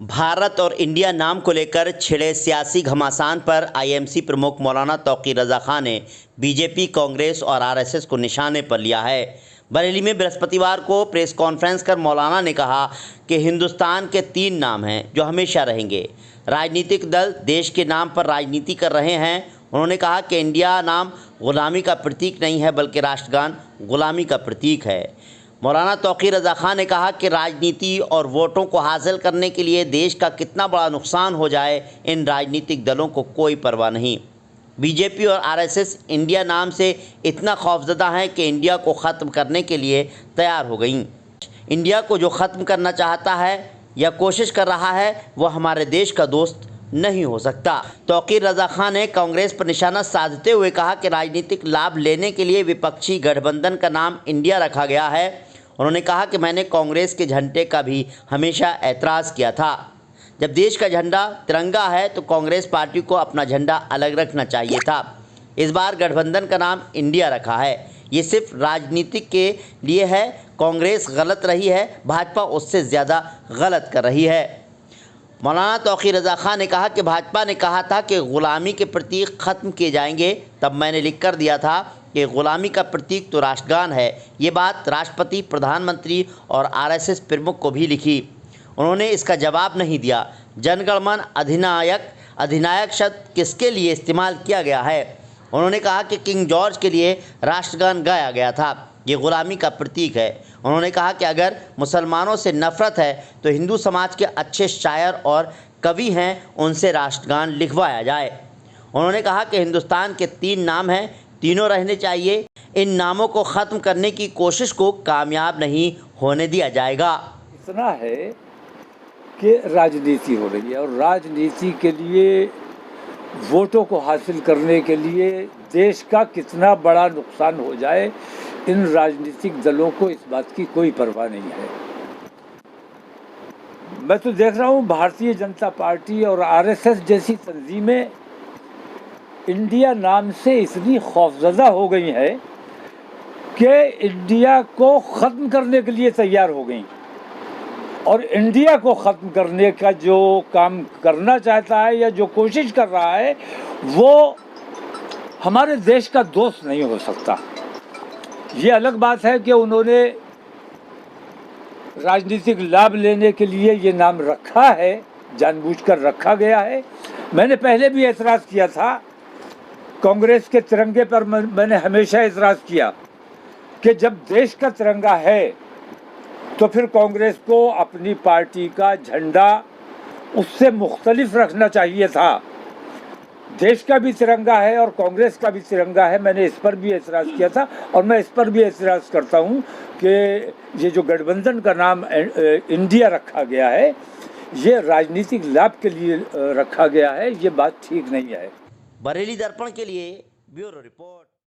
भारत और इंडिया नाम को लेकर छिड़े सियासी घमासान पर आईएमसी प्रमुख मौलाना तौकीर रज़ा खान ने बीजेपी, कांग्रेस और आरएसएस को निशाने पर लिया है। बरेली में बृहस्पतिवार को प्रेस कॉन्फ्रेंस कर मौलाना ने कहा कि हिंदुस्तान के 3 नाम हैं जो हमेशा रहेंगे। राजनीतिक दल देश के नाम पर राजनीति कर रहे हैं। उन्होंने कहा कि इंडिया नाम गुलामी का प्रतीक नहीं है बल्कि राष्ट्रगान गुलामी का प्रतीक है। मौलाना तौकीर रज़ा खान ने कहा कि राजनीति और वोटों को हासिल करने के लिए देश का कितना बड़ा नुकसान हो जाए, इन राजनीतिक दलों को कोई परवाह नहीं। बीजेपी और आरएसएस इंडिया नाम से इतना खौफजदा हैं कि इंडिया को ख़त्म करने के लिए तैयार हो गई। इंडिया को जो ख़त्म करना चाहता है या कोशिश कर रहा है वह हमारे देश का दोस्त नहीं हो सकता। तौकीर रज़ा खान ने कांग्रेस पर निशाना साधते हुए कहा कि राजनीतिक लाभ लेने के लिए विपक्षी गठबंधन का नाम इंडिया रखा गया है। उन्होंने कहा कि मैंने कांग्रेस के झंडे का भी हमेशा ऐतराज़ किया था। जब देश का झंडा तिरंगा है तो कांग्रेस पार्टी को अपना झंडा अलग रखना चाहिए था। इस बार गठबंधन का नाम इंडिया रखा है, ये सिर्फ राजनीतिक के लिए है। कांग्रेस गलत रही है, भाजपा उससे ज़्यादा गलत कर रही है। मौलाना तौकीर रज़ा खान ने कहा कि भाजपा ने कहा था कि ग़ुलामी के प्रतीक ख़त्म किए जाएंगे, तब मैंने लिख कर दिया था कि ग़ुलामी का प्रतीक तो राष्ट्रगान है। ये बात राष्ट्रपति, प्रधानमंत्री और आरएसएस प्रमुख को भी लिखी। उन्होंने इसका जवाब नहीं दिया। जनगणमन अधिनायक शब्द किसके लिए इस्तेमाल किया गया है? उन्होंने कहा कि किंग जॉर्ज के लिए राष्ट्रगान गाया गया था, ये ग़ुलामी का प्रतीक है। उन्होंने कहा कि अगर मुसलमानों से नफ़रत है तो हिंदू समाज के अच्छे शायर और कवि हैं, उनसे राष्ट्रगान लिखवाया जाए। उन्होंने कहा कि हिंदुस्तान के 3 नाम हैं, तीनों रहने चाहिए। इन नामों को ख़त्म करने की कोशिश को कामयाब नहीं होने दिया जाएगा। इतना है कि राजनीति हो रही है और राजनीति के लिए, वोटों को हासिल करने के लिए देश का कितना बड़ा नुकसान हो जाए, इन राजनीतिक दलों को इस बात की कोई परवाह नहीं है। मैं तो देख रहा हूँ भारतीय जनता पार्टी और आरएसएस जैसी तंजीमें इंडिया नाम से इतनी खौफजदा हो गई है कि इंडिया को ख़त्म करने के लिए तैयार हो गई। और इंडिया को ख़त्म करने का जो काम करना चाहता है या जो कोशिश कर रहा है वो हमारे देश का दोस्त नहीं हो सकता। ये अलग बात है कि उन्होंने राजनीतिक लाभ लेने के लिए ये नाम रखा है, जानबूझकर रखा गया है। मैंने पहले भी एतराज़ किया था, कांग्रेस के तिरंगे पर मैंने हमेशा एतराज़ किया कि जब देश का तिरंगा है तो फिर कांग्रेस को अपनी पार्टी का झंडा उससे मुख्तलिफ रखना चाहिए था। देश का भी तिरंगा है और कांग्रेस का भी तिरंगा है, मैंने इस पर भी एतराज़ किया था और मैं इस पर भी एतराज़ करता हूं कि ये जो गठबंधन का नाम इंडिया रखा गया है, ये राजनीतिक लाभ के लिए रखा गया है, ये बात ठीक नहीं है। बरेली दर्पण के लिए ब्यूरो रिपोर्ट।